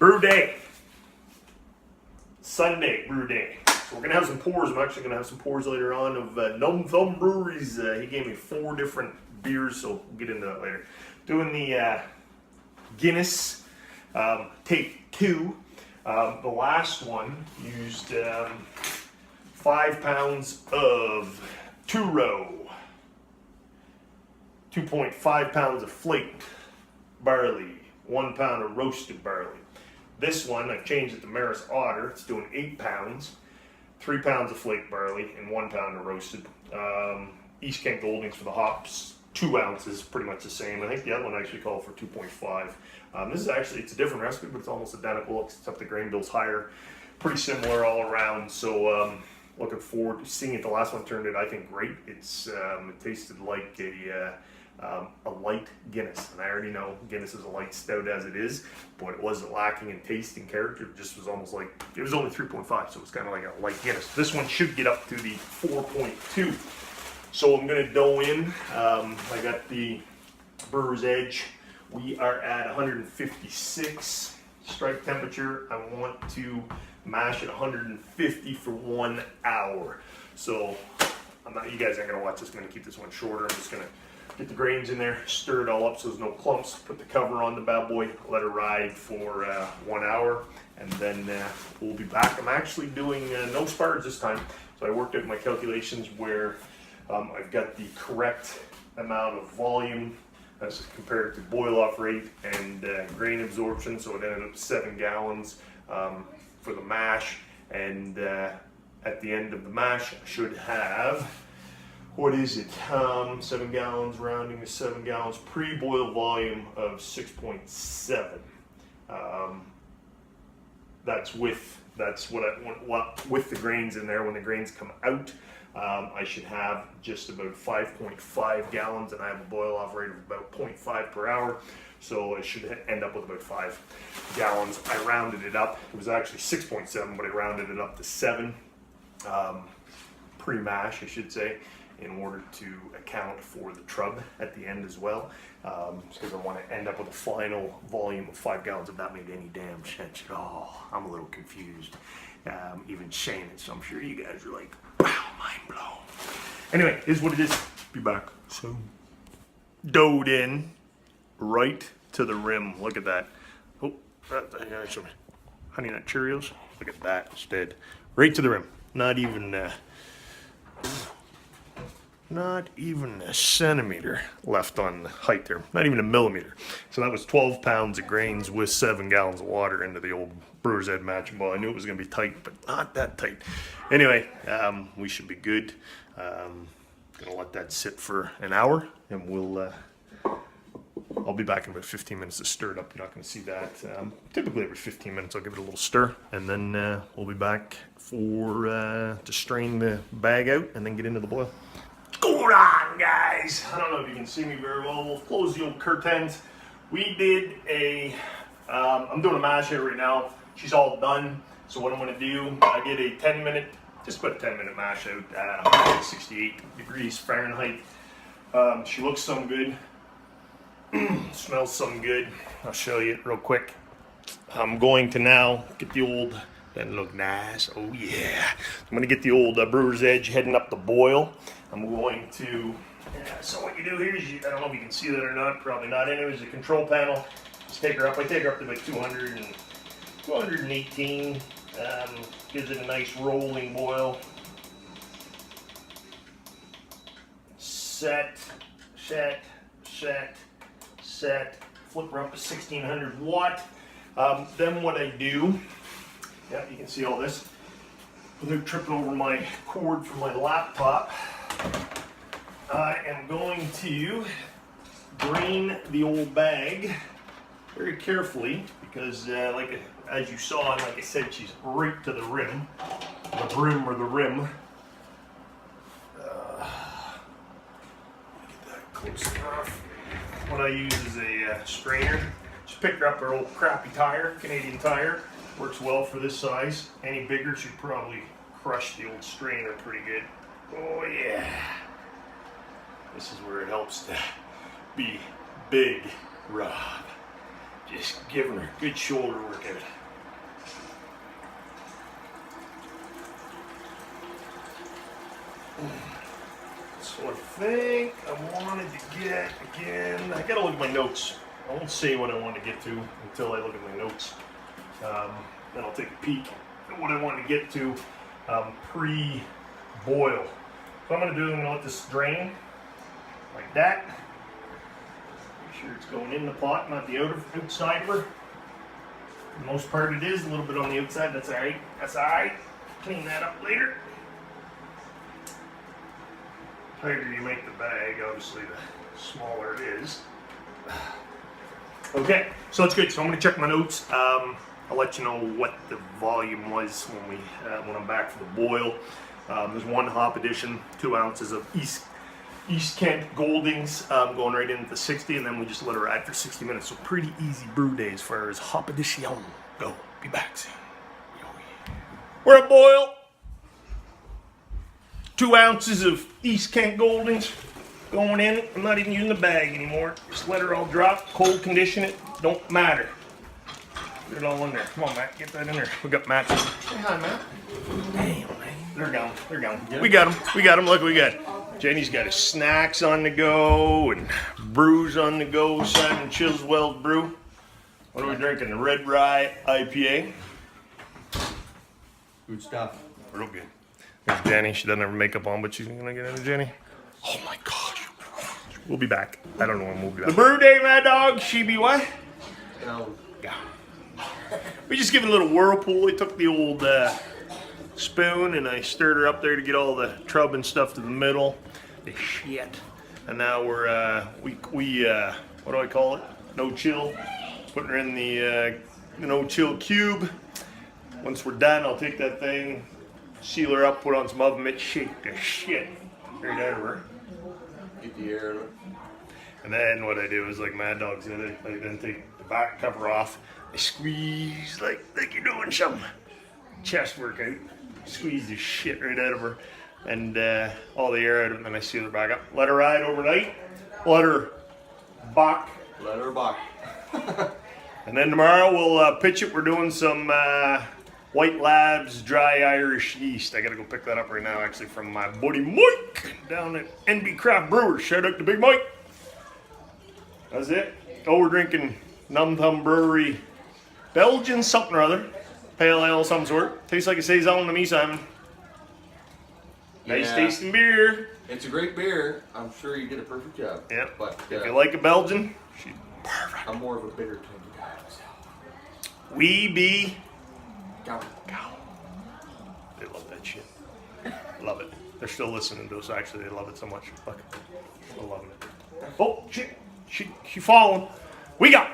Brew day. Sunday, brew day. So we're going to have some pours. I'm actually going to have some pours later on of Gnome Thumb Breweries. He gave me 4 different beers, so we'll get into that later. Doing the Guinness, take 2. The last one used 5 pounds of 2-row, 2.5 pounds of flaked barley, 1 pound of roasted barley. This one, I changed it to Maris Otter. It's doing 8 pounds, 3 pounds of flaked barley, and 1 pound of roasted. East Kent Goldings for the hops, 2 ounces, pretty much the same. I think the other one actually called for 2.5. This is actually, it's a different recipe, but it's almost identical, except the grain bill's higher. Pretty similar all around, so looking forward to seeing it. The last one turned out, I think, great. It's it tasted like a light Guinness, and I already know Guinness is a light stout as it is, but it wasn't lacking in taste and character. It just was almost like, it was only 3.5, so it's kind of like a light Guinness. This one should get up to the 4.2. So I'm going to dough in. I got the Brewer's Edge. We are at 156 strike temperature. I want to mash at 150 for 1 hour. So you guys aren't going to watch this. I'm going to keep this one shorter. I'm just going to get the grains in there, stir it all up so there's no clumps, put the cover on the bad boy, let it ride for 1 hour, and then we'll be back. I'm actually doing no spars this time, so I worked out my calculations where I've got the correct amount of volume as compared to boil off rate and grain absorption, so it ended up 7 gallons for the mash, and at the end of the mash I should have, what is it, 7 gallons, rounding to 7 gallons, pre-boil volume of 6.7. That's what I want with the grains in there. When the grains come out, I should have just about 5.5 gallons, and I have a boil off rate of about 0.5 per hour. So I should end up with about 5 gallons. I rounded it up. It was actually 6.7, but I rounded it up to 7, pre-mash, I should say, in order to account for the trub at the end as well, because I want to end up with a final volume of 5 gallons. If that made any damn sense at all. I'm a little confused, even saying it, so I'm sure you guys are like, wow, mind blown. Anyway, here's what it is. Be back soon. Doughed in right to the rim. Look at that. Oh, that's some Honey Nut Cheerios. Look at that instead. Right to the rim. Not even a centimeter left on the height there. Not even a millimeter. So that was 12 pounds of grains with 7 gallons of water into the old Brewer's Edge matching ball. I knew it was going to be tight, but not that tight. Anyway, we should be good. Gonna let that sit for an hour, and I'll be back in about 15 minutes to stir it up. You're not going to see that. Typically every 15 minutes I'll give it a little stir, and then we'll be back to strain the bag out and then get into the boil. What's going on, guys? I don't know if you can see me very well. We'll close the old curtains. We did I'm doing a mash here right now. She's all done. So what I'm going to do, I did a 10-minute, just about a 10-minute mash out at 68 degrees Fahrenheit. She looks some good. Smells some good. I'll show you real quick. I'm going to now get the old, that look nice. Oh yeah. I'm going to get the old Brewer's Edge heading up the boil. I'm going to, so what you do here is, I don't know if you can see that or not, probably not. Anyways, the control panel, just take her up. I take her up to about 218. Gives it a nice rolling boil. Set. Flip her up to 1600 watt. Then what I do, yeah, you can see all this, without tripping over my cord from my laptop, I am going to drain the old bag very carefully, because as you saw, and like I said, she's right to the rim, the brim or the rim. Get that close enough. What I use is a strainer. Just picked her up her old crappy tire, Canadian tire. Works well for this size. Any bigger, she'd probably crush the old strainer pretty good. Oh yeah. This is where it helps to be big, Rob. Just giving her a good shoulder workout. So I think I wanted to get, again, I gotta look at my notes. I won't say what I want to get to until I look at my notes. Then I'll take a peek at what I want to get to pre-boil. So I'm gonna do, I'm gonna let this drain like that. Make sure it's going in the pot, not the outside of her. For the most part it is, a little bit on the outside, that's alright. That's alright. Clean that up later. The tighter you make the bag, obviously the smaller it is. Okay, so that's good. So I'm going to check my notes. I'll let you know what the volume was when I'm back for the boil. There's one hop addition, 2 ounces of East Kent Goldings going right into 60, and then we just let her ride for 60 minutes. So pretty easy brew day as far as hop addition go. Be back soon. We're at boil. 2 ounces of East Kent Goldings going in. I'm not even using the bag anymore. Just let her all drop, cold condition it. Don't matter. Get it all in there. Come on, Matt, get that in there. We got Matt. Say hi, Matt. Damn, man. They're gone. They're gone. Yeah. We got them. We got them. Look what we got. Jenny's got his snacks on the go and brews on the go. Simon Chiswell's brew. What are we drinking? The Red Rye IPA. Good stuff. Real good. There's Jenny. She doesn't have her makeup on, but she's gonna get into Jenny. Oh my gosh. We'll be back. I don't know when we'll be back. The brew day, Mad Dog. She be what? No. Yeah. We just give it a little whirlpool. I took the old spoon and I stirred her up there to get all the trub and stuff to the middle. The shit. And now we're we what do I call it? No chill. Putting her in the no chill cube. Once we're done, I'll take that thing, seal her up, put on some oven mitts, shake the shit right out of her. Get the air in it. And then what I do is like Mad Dog said, I then take the back cover off. I squeeze like you're doing some chest workout. Squeeze the shit right out of her and all the air out of it, and then I seal her back up. Let her ride overnight. Let her buck. Let her buck. And then tomorrow we'll pitch it. We're doing some White Labs Dry Irish Yeast. I gotta go pick that up right now, actually, from my buddy Mike down at NB Craft Brewers. Shout out to Big Mike. That's it. Oh, we're drinking Num Thumb Brewery Belgian something or other. Pale ale of some sort. Tastes like a saison to me, Simon. Nice tasting beer. It's a great beer. I'm sure you did a perfect job. Yeah. But if you like a Belgian, she's perfect. I'm more of a bitter kind of guy myself. We be Go. They love that shit. Love it. They're still listening to us, actually. They love it so much. Fuck. Still loving it. Oh, shit. She falling. We got